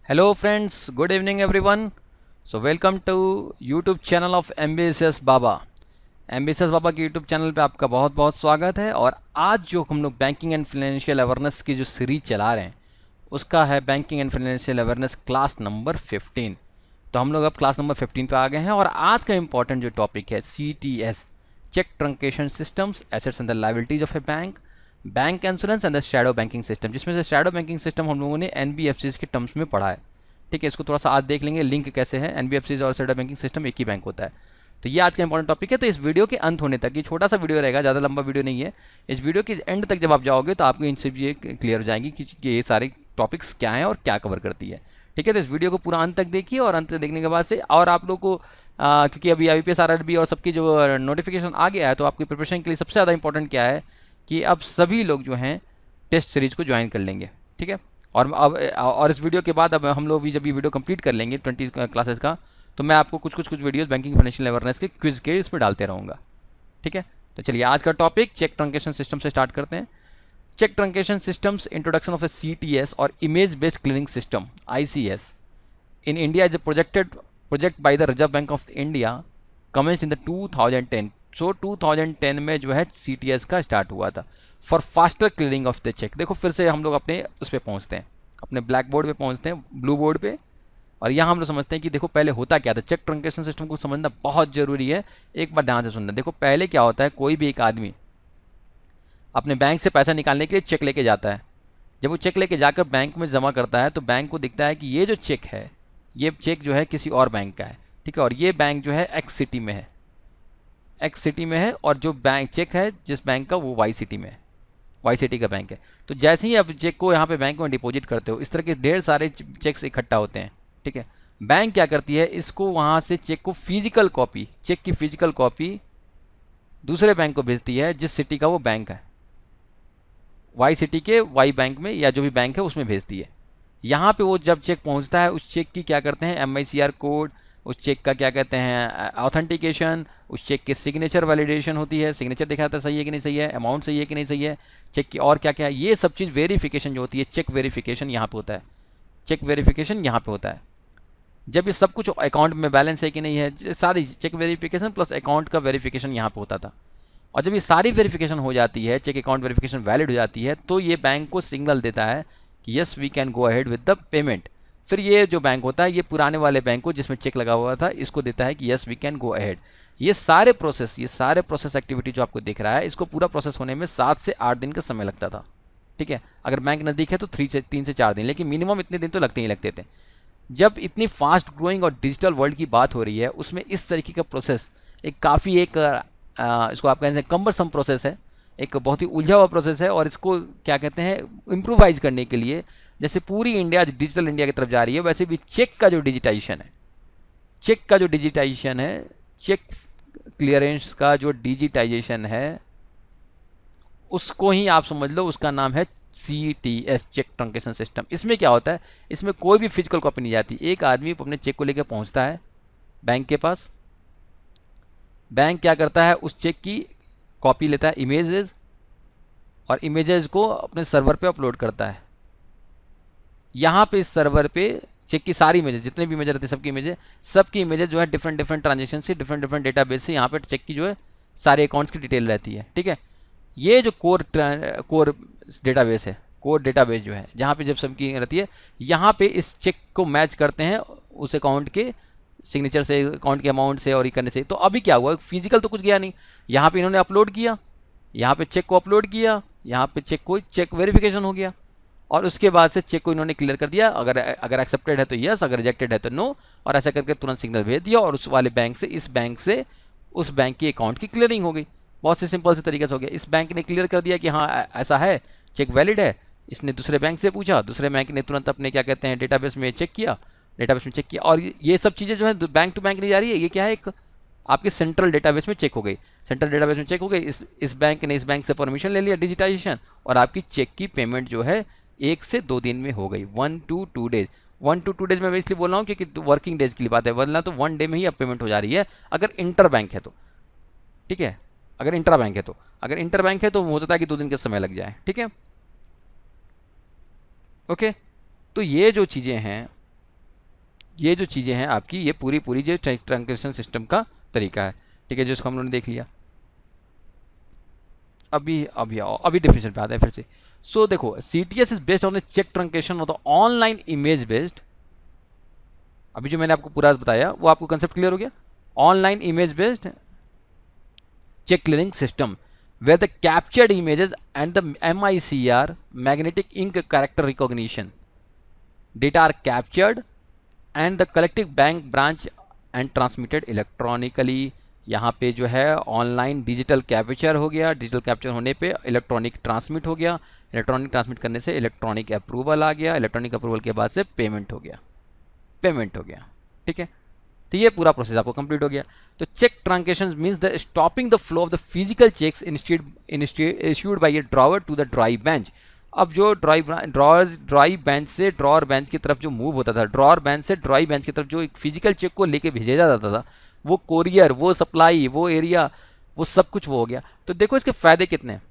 Hello friends, good evening everyone. So welcome to YouTube channel of MBSS Baba. MBSS बाबा के YouTube channel पे आपका बहुत बहुत स्वागत है। और आज जो हम लोग बैंकिंग एंड फाइनेंशियल अवेयरनेस की जो सीरीज चला रहे हैं उसका है banking and financial awareness class number 15। तो हम लोग अब क्लास नंबर 15 पे आ गए हैं और आज का इंपॉर्टेंट जो टॉपिक है CTS, cheque truncation systems, assets and the liabilities of a bank, bank insurance and the shadow banking system, जिसमें से शैडो बैंकिंग सिस्टम हम लोगों ने NBFCs के टर्म्स में पढ़ा है। ठीक है, इसको थोड़ा सा आज देख लेंगे लिंक कैसे है। NBFCs और शैडो बैंकिंग सिस्टम एक ही बैंक होता है। तो ये आज का इंपॉर्टेंट टॉपिक है। तो इस वीडियो के अंत होने तक, ये छोटा सा वीडियो रहेगा, ज़्यादा लंबा वीडियो नहीं है। इस वीडियो के एंड तक जब आप जाओगे तो आपको इन सब चीज़ें क्लियर हो जाएंगी कि ये सारे टॉपिक्स क्या हैं और क्या कवर करती है। ठीक है, तो इस वीडियो को पूरा अंत तक देखिए और अंत तक देखने के बाद से और आप लोग को क्योंकि अभी IBPS RRB और सबकी जो नोटिफिकेशन आ गया है तो आपकी प्रिपरेशन के लिए सबसे ज़्यादा इंपॉर्टेंट क्या है कि अब सभी लोग जो हैं टेस्ट सीरीज को ज्वाइन कर लेंगे। ठीक है, और इस वीडियो के बाद अब हम लोग भी जब ये वीडियो कंप्लीट कर लेंगे 20 क्लासेस का, तो मैं आपको कुछ वीडियोस बैंकिंग फाइनेंशियल अवेयरनेस के क्विज के इसमें डालते रहूँगा। ठीक है, तो चलिए आज का टॉपिक चेक ट्रंकेशन सिस्टम से स्टार्ट करते हैं। Cheque truncation systems, introduction of a CTS और image based clearing system ICS in India is a project by the Reserve Bank of India commenced in the 2010। So 2010 में जो है CTS का start हुआ था for faster clearing of the cheque. देखो फिर से हम लोग अपने उस पर पहुँचते हैं, अपने ब्लैक बोर्ड पे पहुँचते हैं, ब्लू बोर्ड पे। और यहाँ हम लोग समझते हैं कि देखो पहले होता क्या था। चेक ट्रंकेशन सिस्टम को समझना बहुत ज़रूरी है, एक बार ध्यान से सुनना। देखो पहले क्या होता है, कोई भी एक आदमी अपने बैंक से पैसा निकालने के लिए चेक लेके जाता है। जब वो चेक लेके जाकर बैंक में जमा करता है तो बैंक को दिखता है कि ये जो चेक है, ये चेक जो है किसी और बैंक का है। ठीक है, और ये बैंक जो है X सिटी में है, X सिटी में है, और जो बैंक चेक है जिस बैंक का वो Y सिटी में है, Y सिटी का बैंक है। तो जैसे ही आप चेक को यहाँ पे बैंक में डिपॉजिट करते हो, इस तरह के ढेर सारे चेक्स इकट्ठा होते हैं। ठीक है, बैंक क्या करती है, इसको वहाँ से चेक को फिजिकल कॉपी, चेक की फिजिकल कॉपी दूसरे बैंक को भेजती है जिस सिटी का वो बैंक है, Y सिटी के Y बैंक में या जो भी बैंक है उसमें भेजती है। यहाँ पे वो जब चेक पहुँचता है उस चेक की क्या करते हैं MICR कोड, उस चेक का क्या कहते हैं ऑथेंटिकेशन, उस चेक के सिग्नेचर वैलिडेशन होती है, सिग्नेचर दिखाता है सही है कि नहीं सही है, अमाउंट सही है कि नहीं सही है, चेक की और क्या क्या है, ये सब चीज़ वेरिफिकेशन जो होती है, चेक वेरिफिकेशन यहाँ पे होता है। चेक वेरिफिकेशन यहाँ पे होता है जब ये सब कुछ अकाउंट में बैलेंस है कि नहीं है, सारी चेक वेरिफिकेशन प्लस अकाउंट का वेरिफिकेशन यहाँ पे होता था। और जब ये सारी वेरिफिकेशन हो जाती है, चेक अकाउंट वेरिफिकेशन वैलिड हो जाती है, तो ये बैंक को सिग्नल देता है कि yes we can go ahead with the payment. फिर ये जो बैंक होता है ये पुराने वाले बैंक को जिसमें चेक लगा हुआ था इसको देता है कि yes we can go ahead. ये सारे प्रोसेस एक्टिविटी जो आपको दिख रहा है, इसको पूरा प्रोसेस होने में 7 से 8 दिन का समय लगता था। ठीक है, अगर बैंक नज़दीक है तो 3 से 4 दिन, लेकिन मिनिमम इतने दिन तो लगते ही लगते थे। जब इतनी फास्ट ग्रोइंग और डिजिटल वर्ल्ड की बात हो रही है, उसमें इस तरीके का प्रोसेस एक काफ़ी इसको आप कहें कम्बरसम प्रोसेस है, एक बहुत ही उलझा हुआ प्रोसेस है। और इसको क्या कहते हैं, इम्प्रोवाइज करने के लिए, जैसे पूरी इंडिया डिजिटल इंडिया की तरफ जा रही है, वैसे भी चेक का जो डिजिटाइजेशन है, चेक क्लियरेंस का जो डिजिटाइजेशन है, उसको ही आप समझ लो, उसका नाम है CTS, चेक ट्रंकेशन सिस्टम। इसमें क्या होता है, इसमें कोई भी फिजिकल कॉपी नहीं जाती। एक आदमी अपने चेक को लेकर पहुंचता है बैंक के पास, बैंक क्या करता है, उस चेक की कॉपी लेता है, इमेजेस, और इमेजेस को अपने सर्वर पे अपलोड करता है। यहाँ पे इस सर्वर पे चेक की सारी इमेजेस, जितने भी इमेजेस रहते हैं सबकी इमेजेस जो है डिफरेंट ट्रांजेक्शन से, डिफरेंट डेटाबेस से यहाँ पे चेक की जो है सारे अकाउंट्स की डिटेल रहती है। ठीक है, ये जो कोर डेटाबेस है, कोर डेटाबेस जो है जहाँ पे जब सबकी रहती है, यहाँ पे इस चेक को मैच करते हैं उस अकाउंट के सिग्नेचर से, अकाउंट के अमाउंट से और ये करने से। तो अभी क्या हुआ, फिजिकल तो कुछ गया नहीं, यहाँ पे इन्होंने अपलोड किया, यहाँ पे चेक को अपलोड किया, यहाँ पे चेक वेरिफिकेशन हो गया, और उसके बाद से चेक को इन्होंने क्लियर कर दिया। अगर एक्सेप्टेड है तो यस, अगर रिजेक्टेड है तो नो, और ऐसा करके तुरंत सिग्नल भेज दिया, और उस वाले बैंक से इस बैंक से उस बैंक की अकाउंट की क्लियरिंग हो गई। बहुत से सिंपल से तरीके से हो गया। इस बैंक ने क्लियर कर दिया कि हाँ ऐसा है, चेक वैलिड है। इसने दूसरे बैंक से पूछा, दूसरे बैंक ने तुरंत अपने क्या कहते हैं डेटाबेस में चेक किया, और ये सब चीज़ें जो है बैंक टू बैंक नहीं जा रही है, ये क्या है, एक आपके सेंट्रल डेटाबेस में चेक हो गई, इस बैंक ने इस बैंक से परमिशन ले लिया डिजिटाइजेशन, और आपकी चेक की पेमेंट जो है 1 से 2 दिन में हो गई, 1 to 2 डेज। 1 to 2 डेज में इसलिए बोल रहा हूँ क्योंकि वर्किंग डेज की बात है, वरना तो 1 डे में ही अब पेमेंट हो जा रही है अगर इंटर बैंक है तो। ठीक है, अगर इंटर बैंक है तो हो सकता है कि 2 दिन का समय लग जाए। ठीक है, ओके। तो ये जो चीज़ें हैं ये जो चीज़ें हैं आपकी, ये पूरी पूरी जो ट्रांजैक्शन सिस्टम का तरीका है, ठीक है, जिसको हम लोगों ने देख लिया। अभी डेफिनेशन पे आता है फिर से। सो देखो, CTS is based on a cheque transaction और द ऑनलाइन इमेज बेस्ड। अभी जो मैंने आपको पूरा बताया वो आपको कंसेप्ट क्लियर हो गया। Online image based check clearing system where the captured images and the MICR magnetic ink character recognition data are captured and the collective bank branch and transmitted electronically। यहाँ पे जो है ऑनलाइन डिजिटल कैप्चर हो गया, digital capture होने पे electronic transmit हो गया, इलेक्ट्रॉनिक ट्रांसमिट करने से इलेक्ट्रॉनिक अप्रूवल आ गया, इलेक्ट्रॉनिक अप्रूवल के बाद से पेमेंट हो गया, ठीक है। तो ये पूरा प्रोसेस आपको कंप्लीट हो गया। तो cheque transaction means the stopping the flow of the physical cheques issued by a drawer to the drawee branch. अब जो ड्राई बेंच से ड्रॉर बेंच की तरफ जो मूव होता था, ड्रॉर बेंच से ड्राई बेंच की तरफ जो एक फिजिकल चेक को लेके भेजा जाता था, वो कोरियर, वो सप्लाई, वो एरिया, वो सब कुछ वो हो गया। तो देखो इसके फायदे कितने हैं।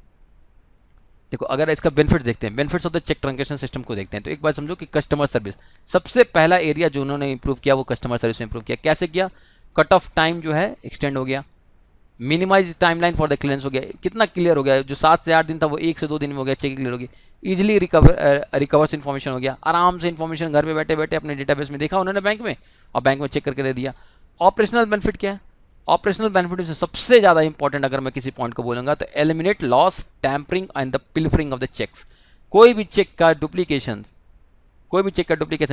देखो अगर इसका बेनिफिट देखते हैं, benefits of the cheque transaction system को देखते हैं, तो एक बात समझो कि कस्टमर सर्विस सबसे पहला एरिया जो उन्होंने इंप्रूव किया वो कस्टमर सर्विस में इंप्रूव किया। कैसे किया? कट ऑफ टाइम जो है एक्सटेंड हो गया, minimise timeline for the clearance हो गया। कितना क्लियर हो गया? जो 7 से 8 दिन था वो 1 से 2 दिन में हो गया, चेक क्लियर हो गया। इजिली रिकवर्स इन्फॉर्मेशन हो गया, आराम से इन्फॉर्मेशन घर पे बैठे बैठे अपने डेटाबेस में देखा उन्होंने बैंक में, और बैंक में चेक करके दे दिया। ऑपरेशनल बेनिफिट क्या है? ऑपरेशनल बेनिफिट में सबसे ज़्यादा इंपॉर्टेंट अगर मैं किसी पॉइंट को बोलूँगा तो eliminate loss, tampering and the pilfering of the cheques. कोई भी चेक का डुप्लीकेशन,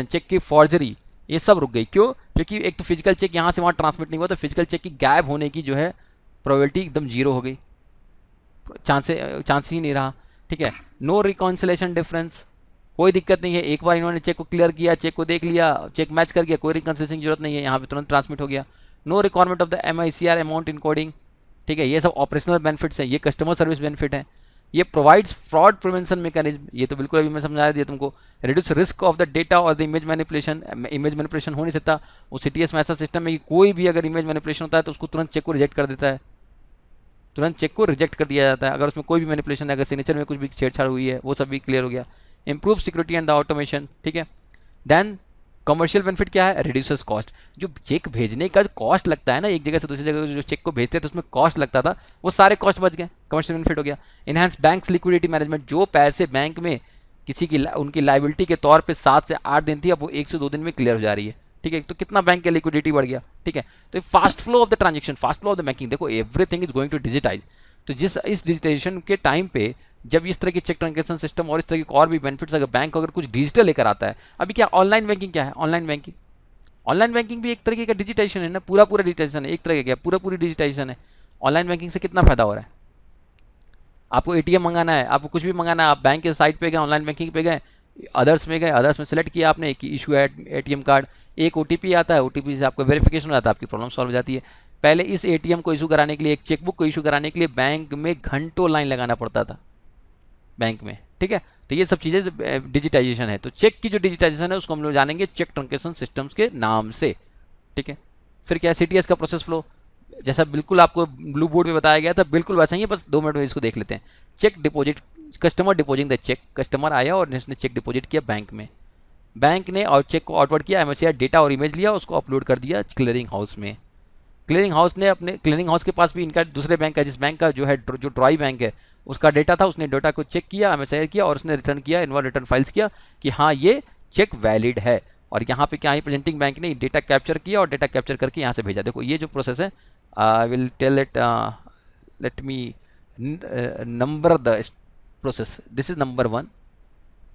चेक की फॉर्जरी, ये सब रुक गई। क्यों? क्योंकि एक तो फिजिकल चेक यहाँ से वहाँ ट्रांसमिट नहीं हुआ, तो फिजिकल चेक की गायब होने की जो है प्रोबेबिलिटी एकदम जीरो हो गई, चांस ही नहीं रहा, ठीक है। नो रिकॉन्सिलेशन डिफरेंस, कोई दिक्कत नहीं है, एक बार इन्होंने चेक को क्लियर किया, चेक को देख लिया, चेक मैच कर गया, कोई रिकॉन्सिलेशन की जरूरत नहीं है, यहाँ पे तुरंत ट्रांसमिट हो गया। No requirement of the MICR amount encoding, ठीक है। ये सब ऑपरेशनल बेनिफिट्स हैं, ये कस्टमर सर्विस बेनिफिट है। ये प्रोवाइड्स फ्रॉड प्रिवेंशन मैकेनिज्म, ये तो बिल्कुल अभी मैं समझा दिया तुमको। Reduce risk of the data और द इमेज मैनिपुलेशन हो नहीं सकता। वो CTS में ऐसा सिस्टम है कि कोई भी अगर इमेज मैनिपुलेशन होता है तो उसको तुरंत चेक को रिजेक्ट कर देता है, तुरंत चेक को रिजेक्ट कर दिया जाता है अगर उसमें कोई भी मैनिपुलेशन है, अगर सिग्नेचर में कुछ भी छेड़छाड़ हुई है, वो सब भी क्लियर हो गया। Improve security and the automation, ठीक है। देन कमर्शियल बेनिफिट क्या है? Reduces cost. जो चेक भेजने का जो कॉस्ट लगता है ना, एक जगह से दूसरी जगह जो चेक को भेजते हैं तो उसमें कॉस्ट लगता था, वो सारे कॉस्ट बच गए, कमर्शियल बेनिफिट हो गया। इनहैंस बैंक्स लिक्विडिटी मैनेजमेंट, जो पैसे बैंक में किसी की उनकी लाइबिलिटी के तौर पे 7 से 8 दिन थी, अब वो 1 से 2 दिन में क्लियर हो जा रही है, ठीक है। तो कितना बैंक की लिक्विडिटी बढ़ गया, ठीक है। तो fast flow of the transaction, fast flow of the banking, देखो everything is going to digitize. तो इस डिजिटाइजेशन के टाइम पे जब इस तरह की चेक ट्रांजेक्शन सिस्टम और इस तरह की और भी बेनिफिट्स अगर बैंक अगर कुछ डिजिटल लेकर आता है, अभी क्या ऑनलाइन बैंकिंग क्या है? ऑनलाइन बैंकिंग भी एक तरीके का डिजिटाइजेशन है ना, पूरा डिजिटाइजेशन है, एक तरह का पूरी डिजिटाइजेशन है। ऑनलाइन बैंकिंग से कितना फायदा हो रहा है? आपको ATM मंगाना है, आपको कुछ भी मंगाना है, आप बैंक के साइट पे गए, ऑनलाइन बैंकिंग पे गए, अदर्स में गए, अदर्स में सेलेक्ट किया आपने कि इशू ATM कार्ड, एक OTP आता है, OTP से आपका वेरिफिकेशन हो जाता है, आपकी प्रॉब्लम सॉल्व हो जाती है। पहले इस ATM को इशू कराने के लिए, एक चेकबुक को इशू कराने के लिए बैंक में घंटों लाइन लगाना पड़ता था बैंक में, ठीक है। तो ये सब चीज़ें डिजिटाइजेशन है। तो चेक की जो डिजिटाइजेशन है उसको हम लोग जानेंगे चेक ट्रांजैक्शन सिस्टम्स के नाम से, ठीक है। फिर क्या है? CTS का प्रोसेस फ्लो, जैसा बिल्कुल आपको ब्लू बोर्ड पे बताया गया था, बिल्कुल वैसा ही है, बस 2 मिनट में इसको देख लेते हैं। Cheque deposit, customer depositing the cheque, customer आया और उसने चेक डिपॉजिट किया बैंक में, बैंक ने और चेक को आउटवर्ड किया, MICR डेटा और इमेज लिया, उसको अपलोड कर दिया क्लियरिंग हाउस में। क्लियरिंग हाउस ने अपने क्लियरिंग हाउस के पास भी इनका दूसरे बैंक का, जिस बैंक का जो है जो ड्राई बैंक है उसका डेटा था, उसने डेटा को चेक किया, MICR किया और उसने रिटर्न किया, इनवॉल्व रिटर्न फाइल्स किया कि हाँ ये चेक वैलिड है। और यहाँ पे क्या है? प्रेजेंटिंग बैंक ने डेटा कैप्चर किया और डेटा कैप्चर करके यहाँ से भेजा। देखो ये जो प्रोसेस है, I will tell it, let me number the process. This is number 1,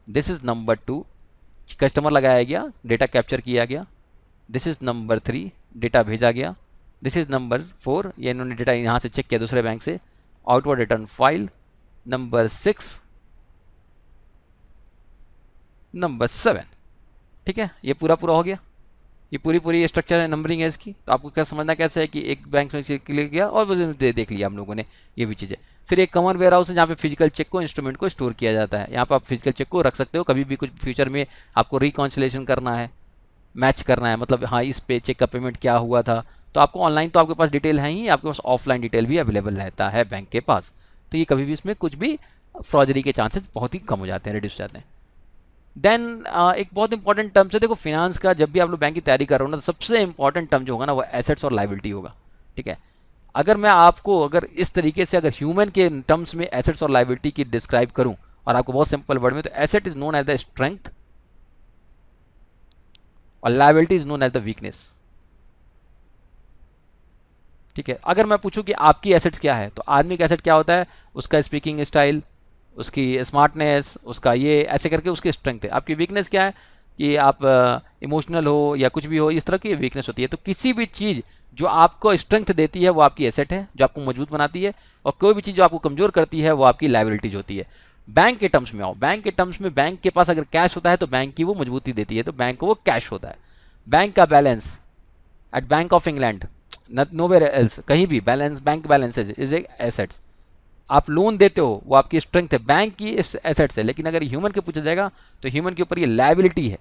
this is number 2, customer लगाया गया, डेटा कैप्चर किया गया। दिस इज नंबर 3, डेटा भेजा गया। दिस इज नंबर 4, ये इन्होंने डेटा यहाँ से चेक किया दूसरे बैंक से, outward return file. Number 6, number 7, ठीक है। ये पूरा हो गया, ये पूरी स्ट्रक्चर है, नंबरिंग है इसकी। तो आपको क्या समझना कैसे है कि एक बैंक में चेक क्लियर किया और देख लिया हम लोगों ने, ये भी चीज़ है। फिर एक कॉमन वेयर हाउस है जहाँ पे फिजिकल चेक को, इंस्ट्रूमेंट को स्टोर किया जाता है। यहाँ पर आप फिजिकल चेक को रख सकते हो, कभी भी कुछ फ्यूचर में आपको रिकॉन्सिलेशन करना है, मैच करना है, मतलब हाँ इस पे चेक का पेमेंट क्या हुआ था, तो आपको ऑनलाइन तो आपके पास डिटेल है ही, आपके पास ऑफलाइन डिटेल भी अवेलेबल रहता है बैंक के पास। तो ये कभी भी इसमें कुछ भी फ्रॉजरी के चांसेस बहुत ही कम हो जाते हैं, रिड्यूस हो जाते हैं। देन एक बहुत इंपॉर्टेंट टर्म्स है, देखो फिनांस का जब भी आप लोग बैंक की तैयारी कर रहे हो ना, तो सबसे इंपॉर्टेंट टर्म जो होगा ना वो एसेट्स और लाइबिलिटी होगा। ठीक है, अगर मैं आपको अगर इस तरीके से अगर ह्यूमन के टर्म्स में एसेट्स और लाइबिलिटी की डिस्क्राइब करूं और आपको बहुत सिंपल वर्ड में, तो asset is known as the strength और liability is known as the weakness. ठीक है, अगर मैं पूछूं कि आपकी एसेट्स क्या है, तो आदमी का एसेट क्या होता है, उसका स्पीकिंग स्टाइल, उसकी स्मार्टनेस, उसका ये ऐसे करके उसकी स्ट्रेंथ है। आपकी वीकनेस क्या है कि आप इमोशनल हो या कुछ भी हो, इस तरह की वीकनेस होती है। तो किसी भी चीज़ जो आपको स्ट्रेंथ देती है वो आपकी एसेट है, जो आपको मजबूत बनाती है, और कोई भी चीज़ जो आपको कमज़ोर करती है वो आपकी लाइबिलिटीज होती है। बैंक के टर्म्स में आओ, बैंक के टर्म्स में बैंक के पास अगर कैश होता है तो बैंक की वो मजबूती देती है, तो बैंक को वो कैश होता है। बैंक का balance at bank of England, nowhere else, कहीं भी balance, bank balance is a assets. आप लोन देते हो वो आपकी स्ट्रेंथ है, बैंक की एसेट्स है। लेकिन अगर ह्यूमन के पूछा जाएगा तो ह्यूमन के ऊपर ये लाइबिलिटी है।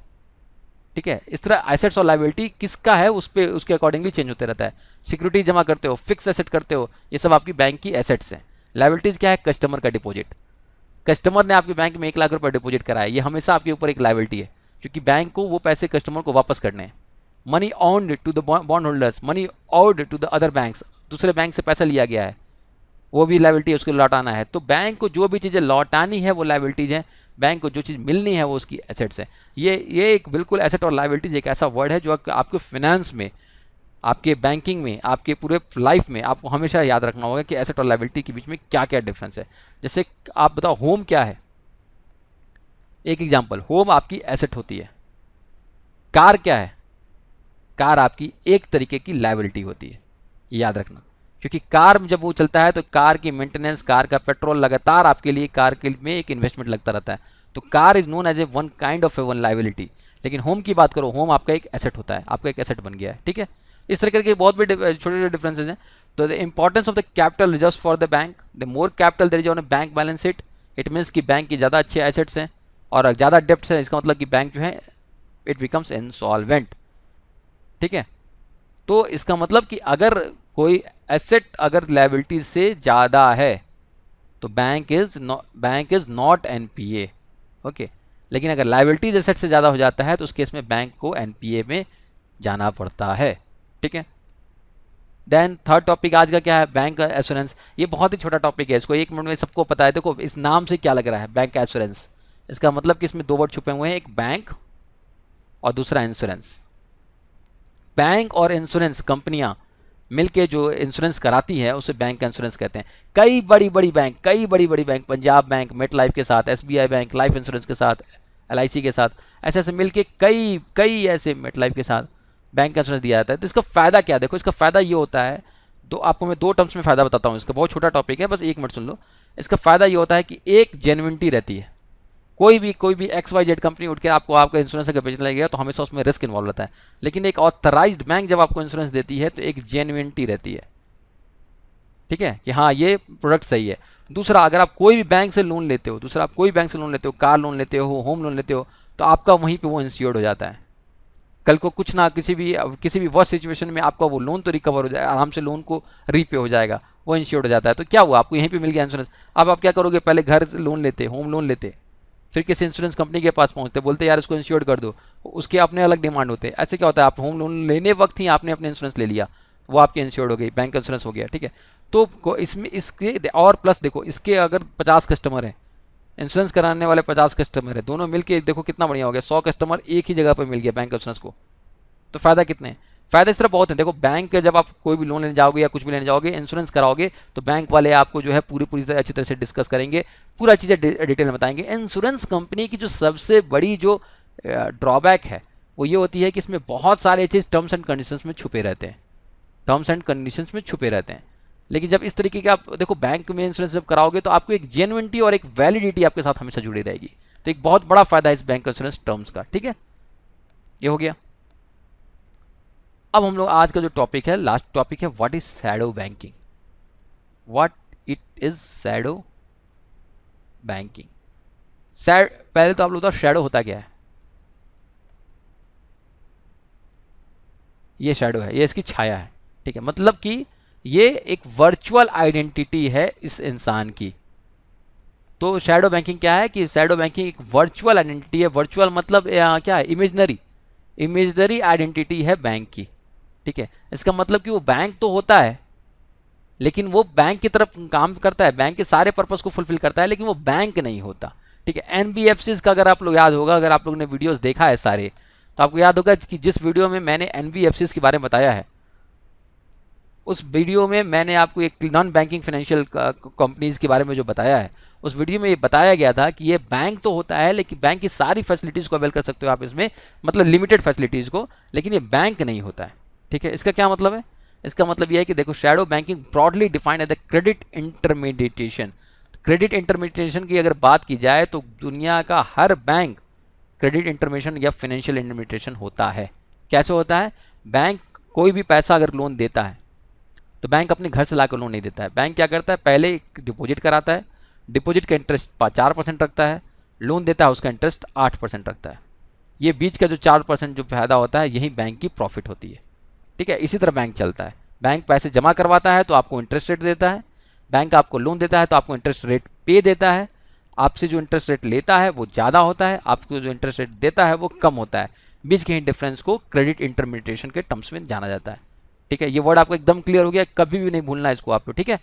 ठीक है, इस तरह एसेट्स और लाइबिलिटी किसका है उस पर उसके अकॉर्डिंगली चेंज होते रहता है। सिक्योरिटी जमा करते हो, फिक्स एसेट करते हो, ये सब आपकी बैंक की एसेट्स हैं। लाइबिलिटीज क्या है, कस्टमर का डिपॉजिट। कस्टमर ने आपके बैंक में 1 लाख रुपए डिपॉजिट कराया, ये हमेशा आपके ऊपर एक लाइबिलिटी है, क्योंकि बैंक को वो पैसे कस्टमर को वापस करने हैं। Money owned to the bond holders, money owed to the other banks, दूसरे बैंक से पैसा लिया गया है, वो भी लाइबिलिटी है, उसको लौटाना है। तो बैंक को जो भी चीज़ें लौटानी है वो लाइबिलिटीज़ हैं, बैंक को जो चीज़ मिलनी है वो उसकी एसेट्स है। ये एक बिल्कुल एसेट और लाइबिलिटीज एक ऐसा वर्ड है जो आपके फाइनेंस में, आपके बैंकिंग में, आपके पूरे लाइफ में आपको हमेशा याद रखना होगा कि एसेट और लाइबिलिटी के बीच में क्या क्या डिफरेंस है। जैसे आप बताओ होम क्या है, एक एग्जांपल, होम आपकी एसेट होती है। कार क्या है, कार आपकी एक तरीके की लाइबिलिटी होती है, याद रखना। क्योंकि कार जब वो चलता है तो कार की मेंटेनेंस, कार का पेट्रोल लगातार आपके लिए, कार के में एक इन्वेस्टमेंट लगता रहता है। तो car is known as a one kind of a one liability. लेकिन होम की बात करो, होम आपका एक एसेट होता है, आपका एक एसेट बन गया है। ठीक है, इस तरीके के बहुत भी छोटे छोटे डिफरेंसेज हैं। तो the importance of the capital reserve for the bank, the more capital there is on a bank balance sheet, it means कि बैंक की ज़्यादा अच्छे एसेट्स हैं और ज़्यादा डेप्ट्स हैं, इसका मतलब कि बैंक जो है इट बिकम्स इंसॉल्वेंट। ठीक है, तो इसका मतलब कि अगर कोई एसेट अगर लायबिलिटीज से ज़्यादा है तो bank is not NPA. Okay, लेकिन अगर लायबिलिटीज एसेट से ज़्यादा हो जाता है तो उस केस में बैंक को एनपीए में जाना पड़ता है। ठीक है, देन थर्ड टॉपिक आज का क्या है, बैंक एश्योरेंस। ये बहुत ही छोटा टॉपिक है, इसको 1 मिनट में सबको पता है। देखो इस नाम से क्या लग रहा है, बैंक एश्योरेंस, इसका मतलब कि इसमें 2 वर्ड छुपे हुए हैं, एक बैंक और दूसरा इंश्योरेंस। बैंक और इंश्योरेंस कंपनियां मिलके जो इंश्योरेंस कराती है उसे बैंक का इंश्योरेंस कहते हैं। कई बड़ी बड़ी bank, Punjab bank MetLife के साथ, एसबीआई बैंक लाइफ इंश्योरेंस के साथ, एलआईसी के साथ, ऐसे ऐसे मिलके कई ऐसे मेट लाइफ के साथ बैंक का इंश्योरेंस दिया जाता है। तो इसका फ़ायदा क्या, देखो इसका फ़ायदा ये होता है, आपको मैं 2 टर्म्स में फ़ायदा बताता हूँ इसका, बहुत छोटा टॉपिक है, बस 1 मिनट सुन लो। इसका फ़ायदा ये होता है कि एक जेन्युइनिटी रहती है। कोई भी XYZ कंपनी उठ के आपको आपका इंश्योरेंस अगर बेचने लगेगा तो हमेशा उसमें रिस्क इन्वॉल्व रहता है। लेकिन एक ऑथराइज्ड बैंक जब आपको इंश्योरेंस देती है तो एक जेन्युइनिटी रहती है। ठीक है, कि हाँ ये प्रोडक्ट सही है। दूसरा, अगर आप कोई भी बैंक से लोन लेते हो, कार लोन लेते हो, होम लोन लेते हो, तो आपका वहीं पे वो इंश्योर्ड हो जाता है। कल को कुछ ना किसी भी वर्स्ट सिचुएशन में आपका वो लोन तो रिकवर हो जाएगा, आराम से लोन को रीपे हो जाएगा, वो इंश्योर्ड हो जाता है। तो क्या हुआ, आपको यहीं पे मिल गया इंश्योरेंस। अब आप क्या करोगे, पहले घर से लोन लेते, होम लोन लेते, फिर किसी इंश्योरेंस कंपनी के पास पहुंचते, बोलते यार इसको इंश्योर्ड कर दो, उसके अपने अलग डिमांड होते हैं। ऐसे क्या होता है, आप होम लोन लेने वक्त ही आपने अपने इंश्योरेंस ले लिया, वो आपके इंश्योर्ड हो गई, बैंक का इंश्योरेंस हो गया। ठीक है, तो इसमें इसके और प्लस देखो, इसके अगर 50 कस्टमर हैं, इंश्योरेंस कराने वाले 50 कस्टमर है, दोनों मिलके देखो कितना बढ़िया हो गया, 100 कस्टमर एक ही जगह पर मिल गया बैंक इंश्योरेंस को। तो फ़ायदा कितने हैं, फ़ायदे इस तरह बहुत हैं। देखो बैंक के जब आप कोई भी लोन लेने जाओगे या कुछ भी लेने जाओगे, इंश्योरेंस कराओगे, तो बैंक वाले आपको जो है पूरी तरह अच्छी तरह से डिस्कस करेंगे, पूरा चीज़ें डिटेल में बताएंगे। इंश्योरेंस कंपनी की जो सबसे बड़ी जो ड्रॉबैक है वो ये होती है कि इसमें बहुत सारे चीज़ टर्म्स एंड कंडीशंस में छुपे रहते हैं। लेकिन जब इस तरीके के आप देखो, बैंक में इंश्योरेंस जब कराओगे तो आपको एक जेन्युइनिटी और एक वैलिडिटी आपके साथ हमेशा जुड़ी रहेगी। तो एक बहुत बड़ा फायदा है इस बैंक इंश्योरेंस टर्म्स का। ठीक है, ये हो गया। अब हम लोग आज का जो टॉपिक है, लास्ट टॉपिक है, what is shadow banking. What it is shadow banking. पहले तो आप लोग बताओ शैडो होता क्या है। ये शैडो है, ये इसकी छाया है। ठीक है, मतलब कि ये एक वर्चुअल आइडेंटिटी है इस इंसान की। तो शैडो बैंकिंग क्या है कि शैडो बैंकिंग एक वर्चुअल आइडेंटिटी है। वर्चुअल मतलब क्या है, इमेजनरी आइडेंटिटी है बैंक की। ठीक है, इसका मतलब कि वो बैंक तो होता है लेकिन वो बैंक की तरफ काम करता है, बैंक के सारे पर्पस को फुलफिल करता है, लेकिन वो बैंक नहीं होता। ठीक है, एनबीएफसीज का अगर आप लोग याद होगा, अगर आप लोग ने वीडियोस देखा है सारे, तो आपको याद होगा कि जिस वीडियो में मैंने एनबीएफसीज के बारे में बताया है, उस वीडियो में मैंने आपको एक नॉन बैंकिंग फाइनेंशियल कंपनीज के बारे में जो बताया है, उस वीडियो में ये बताया गया था कि ये बैंक तो होता है लेकिन बैंक की सारी फैसिलिटीज़ को अवेल कर सकते हो आप इसमें, मतलब लिमिटेड फैसिलिटीज़ को, लेकिन ये बैंक नहीं होता है। ठीक है, इसका क्या मतलब है? इसका मतलब यह है कि देखो, shadow banking broadly defined as the credit intermediation. Credit intermediation की अगर बात की जाए तो दुनिया का हर बैंक क्रेडिट इंटरमीडिएशन या फाइनेंशियल इंटरमीडिएशन होता है। कैसे होता है? बैंक कोई भी पैसा अगर लोन देता है तो बैंक अपने घर से लाकर लोन नहीं देता है। बैंक क्या करता है, पहले एक डिपॉजिट कराता है, डिपॉजिट का इंटरेस्ट 4% रखता है, लोन देता है उसका इंटरेस्ट 8% रखता है। ये बीच का जो 4% जो फायदा होता है, यही बैंक की प्रॉफिट होती है। ठीक है, इसी तरह बैंक चलता है। बैंक पैसे जमा करवाता है तो आपको इंटरेस्ट रेट देता है, बैंक आपको लोन देता है तो आपको इंटरेस्ट रेट पे देता है। आपसे जो इंटरेस्ट रेट लेता है वो ज़्यादा होता है, आपको जो इंटरेस्ट रेट देता है वो कम होता है। बीच के ही डिफरेंस को क्रेडिट इंटरमीडिएशन के टर्म्स में जाना जाता है। ठीक है, ये वर्ड आपको एकदम क्लियर हो गया, कभी भी नहीं भूलना इसको आपको। ठीक है,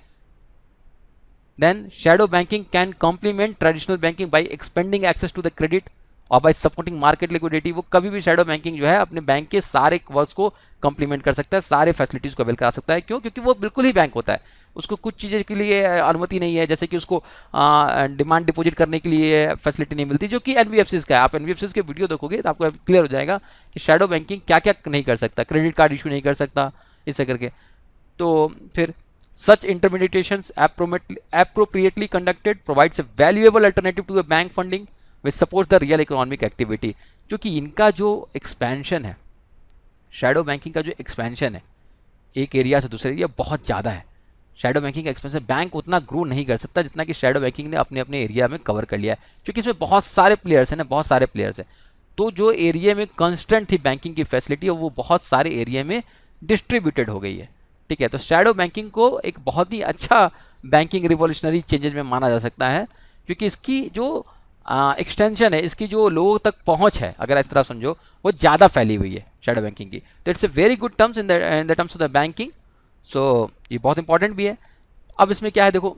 then shadow banking can complement traditional banking by expanding access to the credit और बाय सपोर्टिंग मार्केट लिक्विडिटी। वो कभी भी शैडो बैंकिंग जो है अपने बैंक के सारे वर्क्स को कॉम्प्लीमेंट कर सकता है, सारे फैसिलिटीज़ को अवेल करा सकता है। क्यों? क्योंकि वो बिल्कुल ही बैंक होता है। उसको कुछ चीज़ें के लिए अनुमति नहीं है, जैसे कि उसको डिमांड डिपॉजिट करने के लिए फैसिलिटी नहीं मिलती, जो कि एनबीएफसीज का है। आप एनबीएफसीज के वीडियो देखोगे तो आपको क्लियर हो जाएगा कि शैडो बैंकिंग क्या क्या नहीं कर सकता। क्रेडिट कार्ड इशू नहीं कर सकता, इससे करके। तो फिर such intermediations appropriately conducted provides a valuable alternative to a bank funding which supports the real economic activity। क्योंकि इनका जो एक्सपेंशन है, शैडो बैंकिंग का जो एक्सपेंशन है एक एरिया से दूसरे एरिया, बहुत ज़्यादा है। शैडो बैंकिंग का एक्सपेंशन बैंक उतना ग्रो नहीं कर सकता जितना कि शैडो बैंकिंग ने अपने अपने एरिया में कवर कर लिया है, क्योंकि इसमें बहुत सारे प्लेयर्स हैं ना, बहुत सारे प्लेयर्स हैं। तो जो एरिया में कंस्टेंट थी बैंकिंग की फैसिलिटी, वो बहुत सारे एरिया में डिस्ट्रीब्यूटेड हो गई है। ठीक है, तो शैडो बैंकिंग को एक बहुत ही अच्छा बैंकिंग रिवोल्यूशनरी चेंजेस में माना जा सकता है, क्योंकि इसकी जो एक्सटेंशन है, इसकी जो लोगों तक पहुंच है, अगर इस तरह समझो, वो ज़्यादा फैली हुई है शैडो बैंकिंग की। तो it's a very good terms in the terms of the banking. So ये बहुत इंपॉर्टेंट भी है। अब इसमें क्या है, देखो,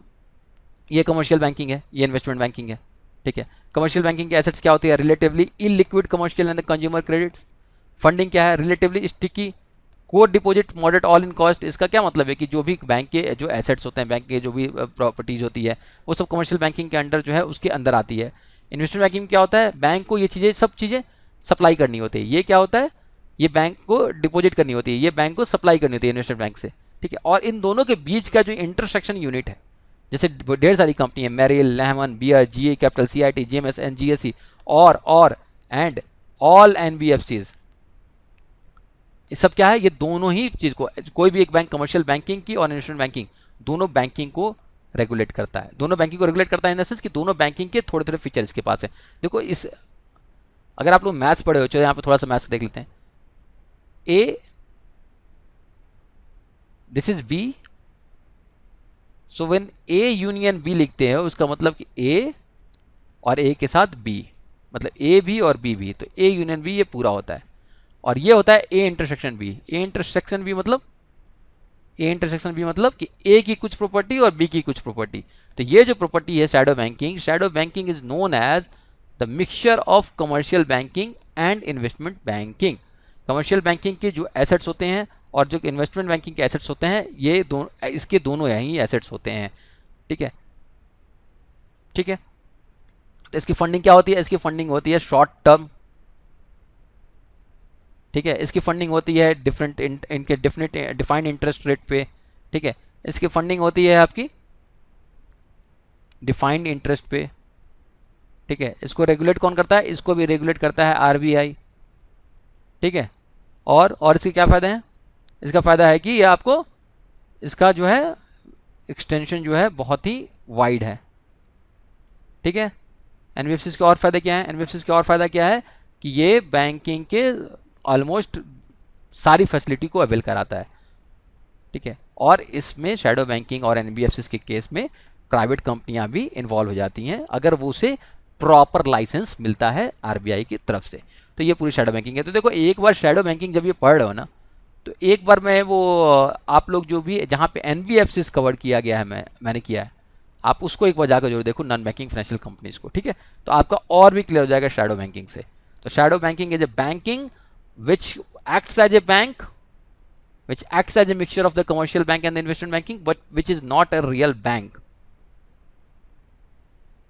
ये कमर्शियल बैंकिंग है, ये इन्वेस्टमेंट बैंकिंग है। ठीक है, कमर्शियल बैंकिंग के एसेट्स क्या होती है? Relatively illiquid commercial and consumer credits. Funding क्या है? Relatively sticky core deposit moderate all in cost. इसका क्या मतलब है कि जो भी बैंक के जो एसेट्स होते हैं, बैंक के जो भी प्रॉपर्टीज होती है, वो सब कमर्शियल बैंकिंग के अंडर जो है उसके अंदर आती है। इन्वेस्टमेंट बैंकिंग क्या होता है? बैंक को ये चीज़ें, सब चीज़ें सप्लाई करनी होती है। ये क्या होता है? ये बैंक को डिपॉजिट करनी होती है, ये बैंक को सप्लाई करनी होती है इन्वेस्टमेंट बैंक से। ठीक है, और इन दोनों के बीच का जो इंटरसेक्शन यूनिट है, जैसे ढेर सारी कंपनी है, मेरिल, लेहमन, बियर, जीए कैपिटल, सीआईटी, जीएमएस, एनजीएससी और एंड ऑल एनबीएफसीज, ये सब क्या है? ये दोनों ही चीज़ को, कोई भी एक बैंक, कमर्शियल बैंकिंग की और इन्वेस्टमेंट बैंकिंग, दोनों बैंकिंग को रेगुलेट करता है। दोनों बैंकिंग को रेगुलेट करता है इन द सेंस कि दोनों बैंकिंग के थोड़े थोड़े फीचर इसके पास है। देखो, इस अगर आप लोग मैथ्स पढ़े हो, चलो यहाँ पे थोड़ा सा मैथ्स देख लेते हैं। A, this is B, so when A union B लिखते हैं, उसका मतलब कि ए और ए के साथ बी, मतलब ए भी और बी भी, तो ए यूनियन बी ये पूरा होता है। और ये होता है A intersection B. A intersection B मतलब, ए इंटरसेक्शन बी मतलब कि ए की कुछ प्रॉपर्टी और बी की कुछ प्रॉपर्टी। तो ये जो प्रॉपर्टी है shadow banking is known as the mixture of commercial banking and investment banking. Commercial banking के जो एसेट्स होते हैं और जो इन्वेस्टमेंट बैंकिंग के एसेट्स होते हैं, ये दोनों, इसके दोनों यही एसेट्स होते हैं। ठीक है, ठीक है। तो इसकी फंडिंग क्या होती है? इसकी फंडिंग होती है शॉर्ट टर्म। ठीक है, इसकी फंडिंग होती है इनके डिफाइंड इंटरेस्ट रेट पे। ठीक है, इसकी फंडिंग होती है आपकी डिफाइंड इंटरेस्ट पे। ठीक है, इसको रेगुलेट कौन करता है? इसको भी रेगुलेट करता है आरबीआई। ठीक है, और इसके क्या फ़ायदे हैं? इसका फ़ायदा है कि ये आपको, इसका जो है एक्सटेंशन जो है बहुत ही वाइड है। ठीक है, एनबीएफसीज के और फ़ायदे क्या हैं? एनबीएफसीज के और फ़ायदा क्या है कि ये बैंकिंग के ऑलमोस्ट सारी फैसिलिटी को अवेल कराता है। ठीक है, और इसमें शैडो बैंकिंग और एनबीएफसीज के केस में प्राइवेट कंपनियां भी इन्वॉल्व हो जाती हैं अगर वो उसे प्रॉपर लाइसेंस मिलता है आरबीआई की तरफ से। तो ये पूरी शैडो बैंकिंग है। तो देखो एक बार शैडो बैंकिंग जब ये पढ़ रहे हो ना, तो एक बार मैं वो आप लोग जो भी जहाँ पे एनबीएफसीज कवर किया गया है मैंने किया है, आप उसको एक बार जाकर जरूर देखो, नॉन बैंकिंग फाइनेंशियल कंपनीज को, ठीक है। तो आपका और भी क्लियर हो जाएगा शैडो बैंकिंग से। तो shadow banking is a banking which acts as a bank, which acts as a mixture of the commercial bank and the investment banking, but which is not a real bank।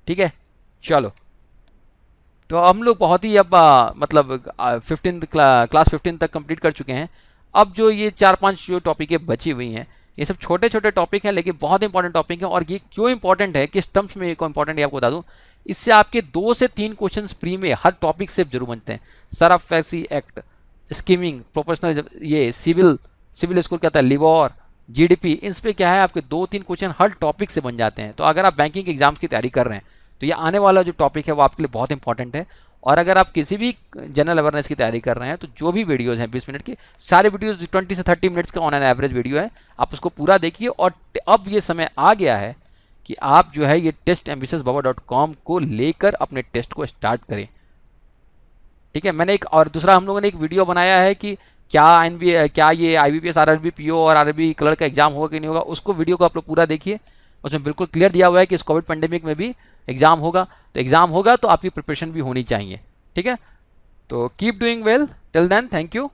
ठीक है, चलो। तो हम लोग बहुत ही अब मतलब 15 क्लास 15 तक कंप्लीट कर चुके हैं। अब जो ये 4-5 जो टॉपिकें बची हुई हैं, ये सब छोटे छोटे टॉपिक हैं लेकिन बहुत इंपॉर्टेंट टॉपिक है। और ये क्यों इंपॉर्टेंट है, किस टर्म्स में को इंपॉर्टेंट है आपको बता दूं। इससे आपके 2 से 3 क्वेश्चन प्री में हर टॉपिक से जरूर बनते हैं। सरफेसी एक्ट, स्कीमिंग, प्रोफेशनल, ये सिविल स्कोर क्या था, लिवोर, जीडीपी, इन पे क्या है आपके 2-3 क्वेश्चन हर टॉपिक से बन जाते हैं। तो अगर आप बैंकिंग एग्जाम्स की तैयारी कर रहे हैं तो ये आने वाला जो टॉपिक है वो आपके लिए बहुत इंपॉर्टेंट है। और अगर आप किसी भी जनरल अवेयरनेस की तैयारी कर रहे हैं तो जो भी वीडियोस हैं 20 मिनट की, सारे वीडियोस 20 से 30 मिनट्स का ऑन एन एवरेज वीडियो है, आप उसको पूरा देखिए। और अब ये समय आ गया है कि आप जो है ये testambitiousbaba.com को लेकर अपने टेस्ट को स्टार्ट करें। ठीक है, मैंने एक और दूसरा हम लोगों ने एक वीडियो बनाया है कि क्या ये IBPS RRB PO और RRB क्लर्क का एग्जाम होगा कि नहीं होगा। उसको वीडियो को आप लोग पूरा देखिए, उसमें बिल्कुल क्लियर दिया हुआ है कि इस कोविड पेंडेमिक में भी एग्जाम होगा। तो एग्जाम होगा तो आपकी प्रिपरेशन भी होनी चाहिए। ठीक है, तो keep doing well, till then, thank you.